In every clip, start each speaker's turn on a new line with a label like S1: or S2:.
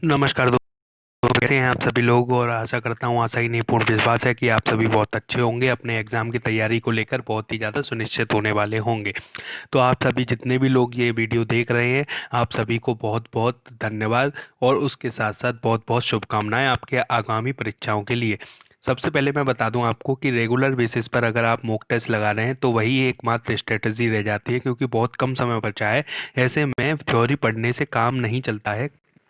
S1: नमस्कार दोस्तों, कैसे हैं आप सभी लोग। और आशा करता हूँ, आशा ही नहीं पूर्ण विश्वास है कि आप सभी बहुत अच्छे होंगे, अपने एग्जाम की तैयारी को लेकर बहुत ही ज़्यादा सुनिश्चित होने वाले होंगे। तो आप सभी जितने भी लोग ये वीडियो देख रहे हैं, आप सभी को बहुत बहुत धन्यवाद और उसके साथ साथ बहुत बहुत शुभकामनाएं आपके आगामी परीक्षाओं के लिए। सबसे पहले मैं बता दूं आपको कि रेगुलर बेसिस पर अगर आप मॉक टेस्ट लगा रहे हैं तो वही एकमात्र स्ट्रेटजी रह जाती है, क्योंकि बहुत कम समय बचा है। ऐसे में थ्योरी पढ़ने से काम नहीं चलता है।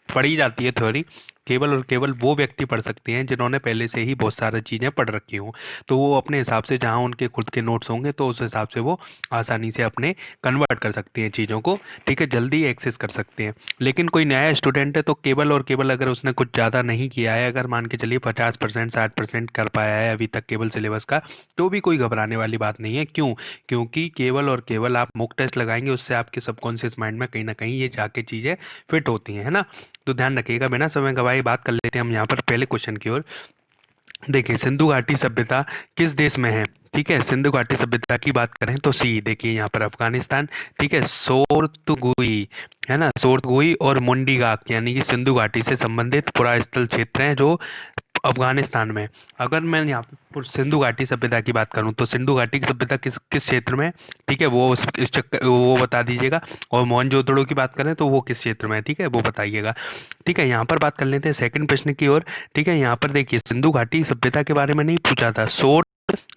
S1: पढ़ी जाती है थ्योरी, केवल और केवल वो व्यक्ति पढ़ सकते हैं जिन्होंने पहले से ही बहुत सारी चीज़ें पढ़ रखी हों। तो वो अपने हिसाब से, जहाँ उनके खुद के नोट्स होंगे तो उस हिसाब से वो आसानी से अपने कन्वर्ट कर सकते हैं चीज़ों को। ठीक है, जल्दी एक्सेस कर सकते हैं। लेकिन कोई नया स्टूडेंट है तो केवल और केवल अगर उसने कुछ ज़्यादा नहीं किया है, अगर मान के चलिए 50% 60% कर पाया है अभी तक केवल सिलेबस का, तो भी कोई घबराने वाली बात नहीं है। क्यों? क्योंकि केवल और केवल आप मॉक टेस्ट लगाएंगे, उससे आपके सबकॉन्शियस माइंड में कहीं ना कहीं ये जाके चीज़ें फिट होती हैं, है ना। तो ध्यान रखिएगा, बिना समय गवाए बात कर लेते हैं हम यहाँ पर पहले क्वेश्चन की ओर। देखिए, सिंधु घाटी सभ्यता किस देश में है? ठीक है, सिंधु घाटी सभ्यता की बात करें तो सी, देखिए यहाँ पर अफगानिस्तान। ठीक है, सोरतुगुई, है ना, सोरतुगुई और मुंडीगाक यानी कि सिंधु घाटी से संबंधित पुरास्थल क्षेत्र हैं जो अफगानिस्तान में। अगर मैं यहाँ पर सिंधु घाटी सभ्यता की बात करूँ तो सिंधु घाटी की सभ्यता किस किस क्षेत्र में है? ठीक है, वो इस चक्कर वो बता दीजिएगा। और मोहनजोदड़ो की बात करें तो वो किस क्षेत्र में है? ठीक है, वो बताइएगा। ठीक है, यहाँ पर बात कर लेते हैं सेकंड प्रश्न की ओर। ठीक है, यहाँ पर देखिए, सिंधु घाटी सभ्यता के बारे में नहीं पूछा था, सोर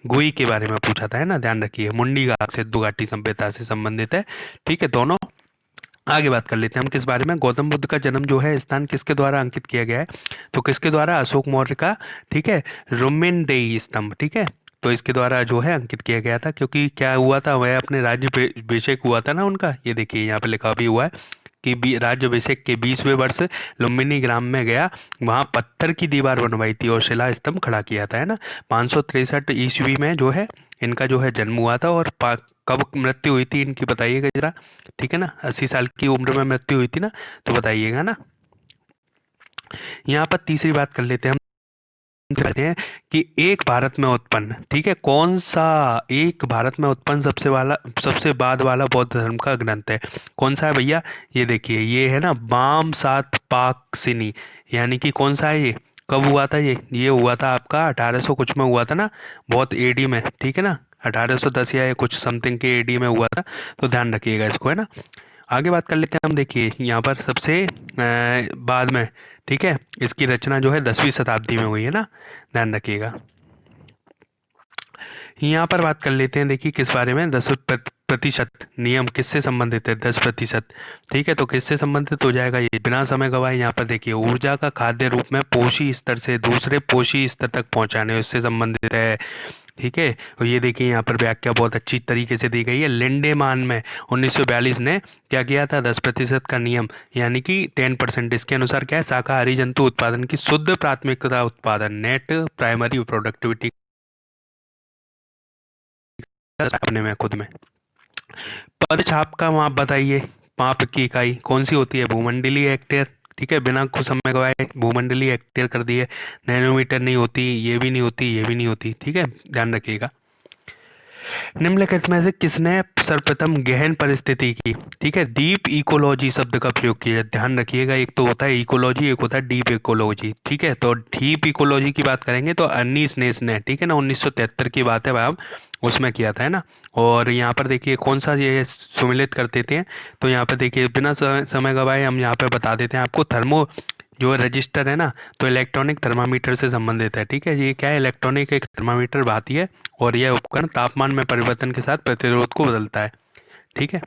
S1: गुई के बारे में पूछा था, है ना। ध्यान रखिए, मुंडी घाट सिंधु घाटी सभ्यता से संबंधित है। ठीक है, दोनों। आगे बात कर लेते हैं हम किस बारे में। गौतम बुद्ध का जन्म जो है स्थान किसके द्वारा अंकित किया गया है? तो किसके द्वारा? अशोक मौर्य का, ठीक है, रुम्मेनदेई स्तंभ। ठीक है, तो इसके द्वारा जो है अंकित किया गया था। क्योंकि क्या हुआ था, वह अपने राज्य हुआ था ना उनका। ये देखिए यहाँ पे लिखा भी हुआ है कि राज्याभिषेक के 20वें वर्ष लुम्बिनी ग्राम में गया, वहां पत्थर की दीवार बनवाई थी और शिला स्तंभ खड़ा किया था, है ना। 563 ईस्वी में जो है इनका जो है जन्म हुआ था। और कब मृत्यु हुई थी इनकी बताइएगा जरा। ठीक है ना, 80 साल की उम्र में मृत्यु हुई थी ना, तो बताइएगा ना। यहाँ पर तीसरी बात कर लेते हैं हम। कहते हैं कि एक भारत में उत्पन्न, ठीक है, कौन सा एक भारत में उत्पन्न सबसे बाद वाला बौद्ध धर्म का ग्रंथ है? कौन सा है भैया? ये देखिए, ये है ना बाम सात पाक सिनी। यानी कि कौन सा है ये? कब हुआ था ये हुआ था आपका 1800 कुछ में हुआ था ना, बहुत एडी में। ठीक है ना, 1810 या कुछ समथिंग के एडी में हुआ था। तो ध्यान रखिएगा इसको, है ना। आगे बात कर लेते हैं हम। देखिए यहाँ पर सबसे बाद में, ठीक है, इसकी रचना जो है 10वीं शताब्दी में हुई है ना। ध्यान रखिएगा। यहाँ पर बात कर लेते हैं, देखिए किस बारे में, 10% नियम किससे संबंधित है? 10%। ठीक है, तो किससे संबंधित हो जाएगा ये? बिना समय गवाए यहाँ पर देखिए, ऊर्जा का खाद्य रूप में पोषी स्तर से दूसरे पोषी स्तर तक पहुंचाने, उससे संबंधित है। ठीक है, और ये देखिए यहाँ पर व्याख्या बहुत अच्छी तरीके से दी गई है। लिंडेमान में 1942 ने क्या किया था? 10% का नियम, यानी कि 10%। इसके अनुसार क्या है? शाकाहारी जंतु उत्पादन की शुद्ध प्राथमिकता उत्पादन, नेट प्राइमरी प्रोडक्टिविटी अपने में खुद में। पद छाप का माप बताइए। माप की इकाई कौन सी होती है? भूमंडलीय हेक्टेयर। ठीक है, बिना कुछ समय गवाए भूमंडलीय हेक्टेयर कर दिए। नैनोमीटर नहीं होती, ये भी नहीं होती, ये भी नहीं होती। ठीक है, ध्यान रखिएगा। निम्नलिखित में से किसने सर्वप्रथम गहन परिस्थिति की, ठीक है, डीप इकोलॉजी शब्द का प्रयोग किया है? ध्यान रखिएगा, एक तो होता है इकोलॉजी, एक होता है डीप इकोलॉजी। ठीक है, तो डीप इकोलॉजी की बात करेंगे तो अर्नीस नेस ने, ठीक है ना, 1973 की बात है भाई, उसमें किया था, है ना। और यहाँ पर देखिए कौन सा ये सुमिलित कर देते हैं। तो यहाँ पर देखिए, बिना समय गवाए हम यहाँ पर बता देते हैं आपको। थर्मो जो रजिस्टर है ना, तो इलेक्ट्रॉनिक थर्मामीटर से संबंधित है। ठीक है, ये क्या है? इलेक्ट्रॉनिक एक थर्मामीटर भाती है और यह उपकरण तापमान में परिवर्तन के साथ प्रतिरोध को बदलता है। ठीक है,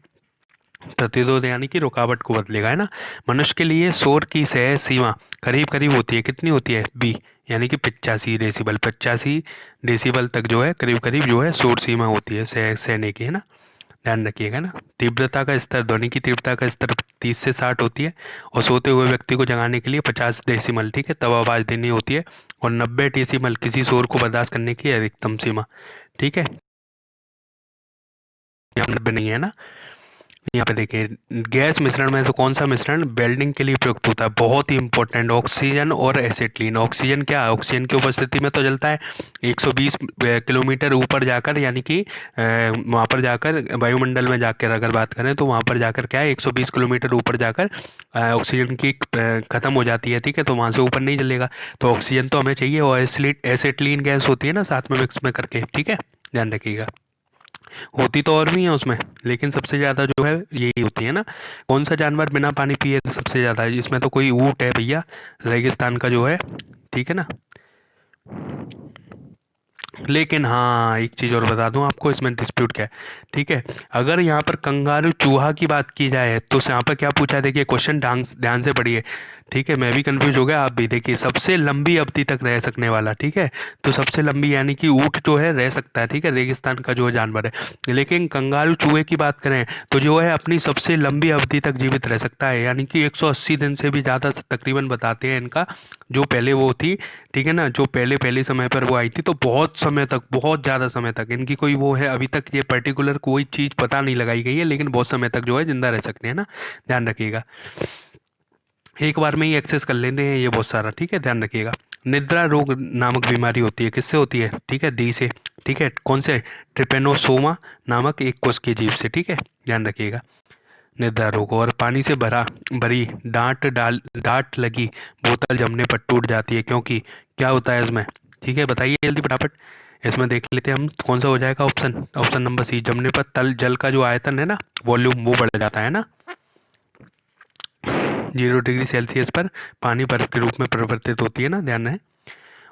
S1: प्रतिरोध यानी कि रुकावट को बदलेगा, है ना। मनुष्य के लिए शोर की सह सीमा करीब करीब होती है, कितनी होती है? बी, यानी कि 85 डेसिबल। 85 डेसिबल तक जो है करीब करीब जो है शोर सीमा होती है सहने की, है ना। ध्यान रखिएगा ना। तीव्रता का स्तर, ध्वनि की तीव्रता का स्तर 30 से 60 होती है। और सोते हुए व्यक्ति को जगाने के लिए 50 डेसिमल, ठीक है, तब आवाज़ देनी होती है। और 90 डेसिमल किसी शोर को बर्दाश्त करने की अधिकतम सीमा। ठीक है, यहाँ 90 नहीं है ना। यहाँ पे देखिए, गैस मिश्रण में से कौन सा मिश्रण वेल्डिंग के लिए प्रयुक्त होता है? बहुत ही इंपॉर्टेंट, ऑक्सीजन और एसिटिलीन। ऑक्सीजन क्या है? ऑक्सीजन की उपस्थिति में तो जलता है। 120 किलोमीटर ऊपर जाकर, यानी कि वहाँ पर जाकर वायुमंडल में जाकर अगर बात करें तो वहाँ पर जाकर क्या है, 120 किलोमीटर ऊपर जाकर ऑक्सीजन की ख़त्म हो जाती है, ठीक है, तो वहाँ से ऊपर नहीं जलेगा। तो ऑक्सीजन तो हमें चाहिए, और एसिटिलीन गैस होती है ना साथ में मिक्स में करके, ठीक है, ध्यान रखिएगा। होती तो और भी है उसमें, लेकिन सबसे ज़्यादा जो है यही होती है ना। कौन सा जानवर बिना पानी पिए सबसे ज़्यादा है? इसमें तो कोई ऊँट है भैया, रेगिस्तान का जो है, ठीक है ना। लेकिन हाँ, एक चीज़ और बता दूं आपको, इसमें डिस्प्यूट क्या है, ठीक है। अगर यहाँ पर कंगारू चूहा की बात की जाए तो यहाँ पर क्या पूछा है, देखिए क्वेश्चन ध्यान ध्यान से पढ़िए, ठीक है। मैं भी कंफ्यूज हो गया, आप भी देखिए, सबसे लंबी अवधि तक रह सकने वाला, ठीक है। तो सबसे लंबी यानी कि ऊँट जो है रह सकता है, ठीक है, रेगिस्तान का जो जानवर है। लेकिन कंगारू चूहे की बात करें तो जो है अपनी सबसे लंबी अवधि तक जीवित रह सकता है, यानी कि 180 दिन से भी ज़्यादा तकरीबन बताते हैं इनका जो पहले वो थी, ठीक है ना, जो पहले पहले समय पर वो आई थी, तो बहुत समय तक, बहुत ज़्यादा समय तक इनकी कोई वो है, अभी तक ये पर्टिकुलर कोई चीज़ पता नहीं लगाई गई है, लेकिन बहुत समय तक जो है जिंदा रह सकते हैं ना, ध्यान रखिएगा। एक बार में ही एक्सेस कर लेते हैं ये बहुत सारा, ठीक है, ध्यान रखिएगा। निद्रा रोग नामक बीमारी होती है, किससे होती है? ठीक है, डी से, ठीक है, कौन से? ट्रिपेनोसोमा नामक एक कोश की जीव से, ठीक है, ध्यान रखिएगा। निद्रा रोग। और पानी से भरा भरी डांट लगी बोतल जमने पर टूट जाती है, क्योंकि क्या होता है इसमें? ठीक है, बताइए जल्दी फटाफट। इसमें देख लेते हैं हम कौन सा हो जाएगा ऑप्शन। ऑप्शन नंबर सी, जमने पर तल जल का जो आयतन है ना, वॉल्यूम, वो बढ़ जाता है ना। 0 डिग्री सेल्सियस पर पानी बर्फ के रूप में परिवर्तित होती है ना, ध्यान है।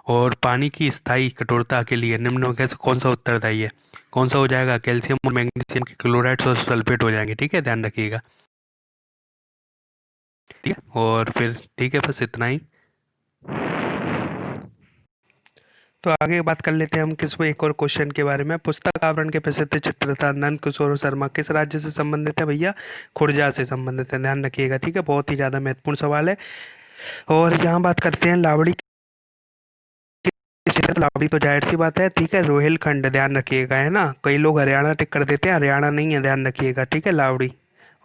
S1: और पानी की स्थायी कठोरता के लिए निम्न में से कौन सा उत्तरदायी है? कौन सा हो जाएगा? कैल्शियम और मैग्नीशियम के क्लोराइड्स और सल्फेट हो जाएंगे, ठीक है, ध्यान रखिएगा। ठीक है, और फिर ठीक है, बस इतना ही। तो आगे बात कर लेते हैं हम किस एक और क्वेश्चन के बारे में। पुस्तक आवरण के प्रसिद्ध चित्रकार नंद किशोर शर्मा किस राज्य से संबंधित है भैया? खुर्जा से संबंधित है, ध्यान रखिएगा, ठीक है, बहुत ही ज़्यादा महत्वपूर्ण सवाल है। और यहाँ बात करते हैं लावड़ी की। लावड़ी तो जाहिर सी बात है, ठीक है, रोहिलखंड, ध्यान रखिएगा, है ना। कई लोग हरियाणा टिक कर देते हैं, हरियाणा नहीं है, ध्यान रखिएगा, ठीक है, लावड़ी।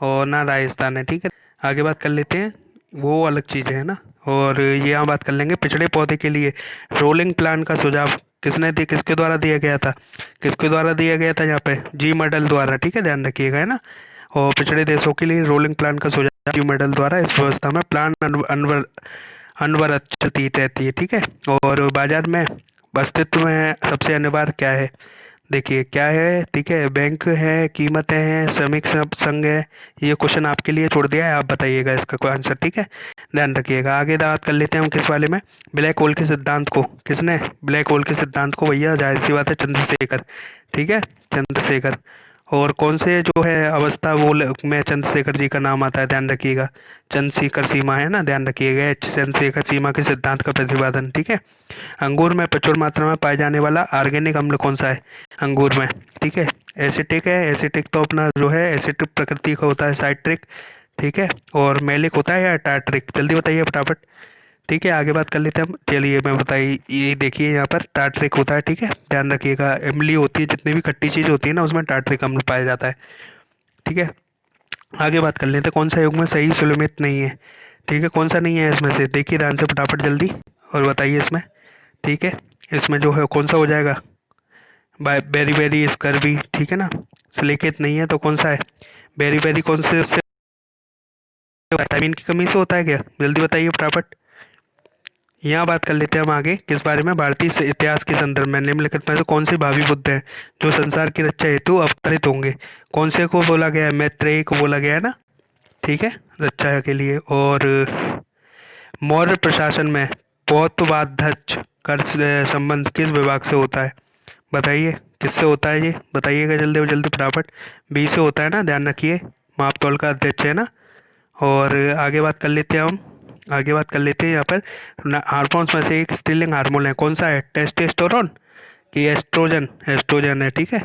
S1: और ना राजस्थान है, ठीक है। आगे बात कर लेते हैं, वो अलग चीज़ है ना। और ये यहाँ बात कर लेंगे, पिछड़े पौधे के लिए रोलिंग प्लान का सुझाव किसने दी, किसके द्वारा दिया गया था? किसके द्वारा दिया गया था यहाँ पे? जी मेडल द्वारा, ठीक है, ध्यान रखिएगा, है ना। और पिछड़े देशों के लिए रोलिंग प्लान का सुझाव जी मेडल द्वारा इस व्यवस्था में प्लान अनवरत चलती रहती है, ठीक है। और बाजार में अस्तित्व में सबसे अनिवार्य क्या है? देखिए क्या है, ठीक है, बैंक है, कीमतें हैं, श्रमिक संघ है। ये क्वेश्चन आपके लिए छोड़ दिया है, आप बताइएगा इसका कोई आंसर, ठीक है, ध्यान रखिएगा। आगे बात कर लेते हैं हम किस वाले में। ब्लैक होल के सिद्धांत को किसने, ब्लैक होल के सिद्धांत को भैया जाहिर सी बात है चंद्रशेखर, ठीक है, चंद्रशेखर। और कौन से जो है अवस्था वो में चंद्रशेखर जी का नाम आता है, ध्यान रखिएगा। चंद्रशेखर सीमा है ना, ध्यान रखिएगा, चंद्रशेखर सीमा के सिद्धांत का प्रतिपादन, ठीक है। अंगूर में प्रचुर मात्रा में पाए जाने वाला ऑर्गेनिक अम्ल कौन सा है अंगूर में? ठीक है, एसिटिक है। एसिटिक तो अपना जो है एसिटिक प्रकृति का होता है, साइट्रिक, ठीक है। और मेलिक होता है या टार्ट्रिक? जल्दी बताइए फटाफट, ठीक है। आगे बात कर लेते हैं हम, चलिए मैं बताइए, ये देखिए यहाँ पर टार्ट्रिक होता है, ठीक है, ध्यान रखिएगा। इमली होती है, जितनी भी खट्टी चीज़ होती है ना उसमें टार्ट्रिक अम्ल पाया जाता है, ठीक है। आगे बात कर लेते हैं, कौन सा युग्म में सही सुलमित नहीं है? ठीक है, कौन सा नहीं है इसमें से? देखिए ध्यान से फटाफट जल्दी और बताइए इसमें, ठीक है। इसमें जो है कौन सा हो जाएगा? बाय बेरी बेरी स्कर्वी, ठीक है ना। सिलिकेट नहीं है तो कौन सा है? बेरी बेरी कौन से उससे विटामिन की कमी से होता है क्या? जल्दी बताइए फटाफट। यहाँ बात कर लेते हैं हम आगे किस बारे में, भारतीय इतिहास के संदर्भ में निम्नलिखित में से कौन से भावी बुद्ध हैं जो संसार की रक्षा हेतु अवतरित होंगे? कौन से को बोला गया है? मैत्रेय को बोला गया है ना, ठीक है, रक्षा के लिए। और मौर्य प्रशासन में पौतवाध्यक्ष का संबंध किस विभाग से होता है? बताइए किससे होता है, ये बताइएगा जल्दी जल्दी फटाफट। बी से होता है ना, ध्यान रखिए, मापतौल का अध्यक्ष है ना। और आगे बात कर लेते हैं हम, आगे बात कर लेते हैं यहाँ पर हार्मोन्स में से एक स्त्रीलिंग हार्मोन है, कौन सा है? टेस्टोस्टेरोन कि एस्ट्रोजन? एस्ट्रोजन है, ठीक है,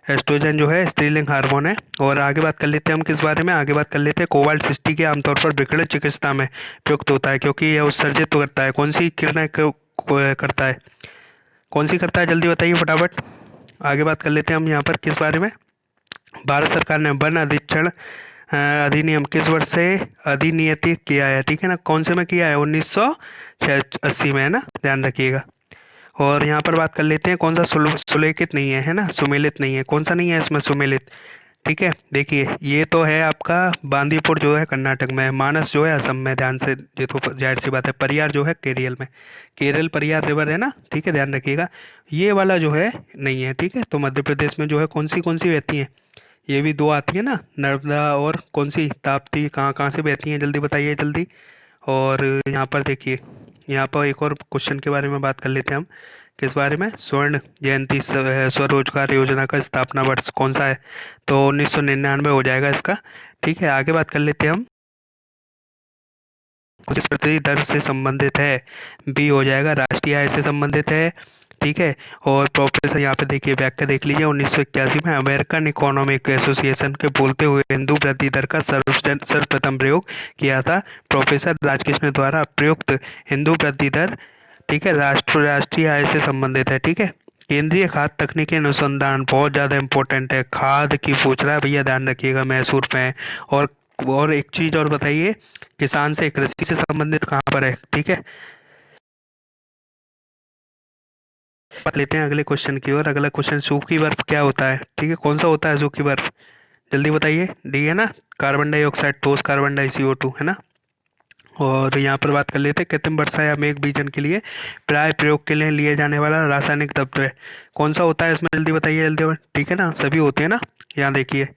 S1: एस्ट्रोजन जो है स्त्रीलिंग हार्मोन है। और आगे बात कर लेते हैं हम किस बारे में, आगे बात कर लेते हैं कोबाल्ट 60 के आमतौर पर विकिरण चिकित्सा में प्रयुक्त होता है, क्योंकि यह उत्सर्जित तो करता है, कौन सी किरणें करता है? कौन सी करता है, जल्दी बताइए फटाफट। आगे बात कर लेते हैं हम यहाँ पर किस बारे में, भारत सरकार ने वन अधिक्षण अधिनियम किस वर्ष से अधिनियत किया है? ठीक है ना, कौन से में किया है? 1980 में, है ना, ध्यान रखिएगा। और यहाँ पर बात कर लेते हैं कौन सा सुलेखित नहीं है ना, सुमेलित नहीं है, कौन सा नहीं है इसमें सुमेलित? ठीक है, देखिए ये तो है आपका बांदीपुर जो है कर्नाटक में है, मानस जो है असम में, ध्यान से, ये तो जाहिर सी बात है। परियार जो है केरल में, केरल परियार रिवर है ना, ठीक है, ध्यान रखिएगा। ये वाला जो है नहीं है, ठीक है। तो मध्य प्रदेश में जो है कौन सी बहती हैं? ये भी दो आती है ना, नर्मदा और कौन सी ताप्ती, कहाँ कहाँ से बहती हैं, जल्दी बताइए जल्दी। और यहाँ पर देखिए, यहाँ पर एक और क्वेश्चन के बारे में बात कर लेते हैं हम। किस बारे में? स्वर्ण जयंती स्वरोजगार योजना का स्थापना वर्ष कौन सा है? तो 1999 हो जाएगा इसका। ठीक है, आगे बात कर लेते हैं हम। किस प्रति दर से संबंधित है? बी हो जाएगा, राष्ट्रीय आय से संबंधित है। ठीक है। और प्रोफेसर यहाँ पे देखिए, व्याख्या देख लीजिए, 1981 में अमेरिकन इकोनॉमिक एसोसिएशन के बोलते हुए हिंदू प्रति दर का सर्वप्रथम प्रयोग किया था प्रोफेसर राजकृष्ण द्वारा। प्रयुक्त हिंदू प्रति दर, ठीक है, राष्ट्रीय आय से संबंधित है। ठीक है। केंद्रीय खाद्य तकनीकी अनुसंधान बहुत ज़्यादा इंपॉर्टेंट है, खाद की पूछ रहा है भैया, ध्यान रखिएगा, मैसूर में है। और एक चीज़ और बताइए, किसान से कृषि से संबंधित कहाँ पर है? ठीक है, बात लेते हैं अगले क्वेश्चन की ओर। अगला क्वेश्चन, सूखी बर्फ क्या होता है? ठीक है, कौन सा होता है सूखी बर्फ? जल्दी बताइए। डी है ना, कार्बन डाइऑक्साइड, ठोस कार्बन डाई CO2, है ना। और यहाँ पर बात कर लेते हैं, कृत्रिम वर्षा या मेघ बीजन के लिए प्राय प्रयोग के लिए लिए जाने वाला रासायनिक तत्व है, कौन सा होता है इसमें? जल्दी बताइए जल्दी। ठीक है ना, सभी होते हैं ना। यहाँ देखिए,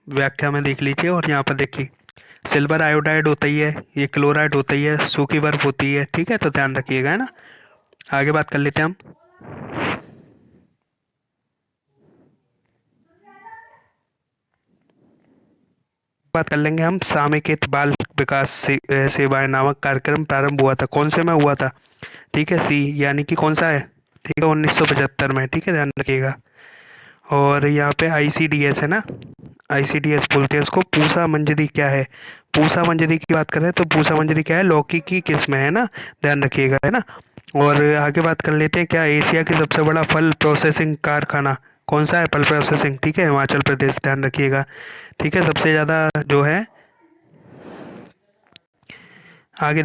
S1: व्याख्या में देख लीजिए, और यहाँ पर देखिए, सिल्वर आयोडाइड होता ही है, ये क्लोराइड होता ही है, सूखी बर्फ होती है। ठीक है, तो ध्यान रखिएगा, है ना। आगे बात कर लेते हैं हम। बात कर लेंगे हम, सामयिक बाल विकास सेवाएं नामक कार्यक्रम प्रारंभ हुआ था, कौन से में हुआ था? ठीक है, सी, यानी कि कौन सा है? ठीक है, 1975 में। ठीक है, ध्यान रखिएगा। और यहाँ पे ICDS है ना, ICDS बोलते हैं इसको। पूसा मंजरी क्या है? पूसा मंजरी की बात करें तो पूसा मंजरी क्या है? लौकी की किस्म है ना, ध्यान रखिएगा, है ना। और आगे बात कर लेते हैं, क्या एशिया की सबसे बड़ा फल प्रोसेसिंग कारखाना कौन सा है? फल प्रोसेसिंग, ठीक है, हिमाचल प्रदेश, ध्यान रखिएगा। ठीक है, सबसे ज़्यादा जो है, आगे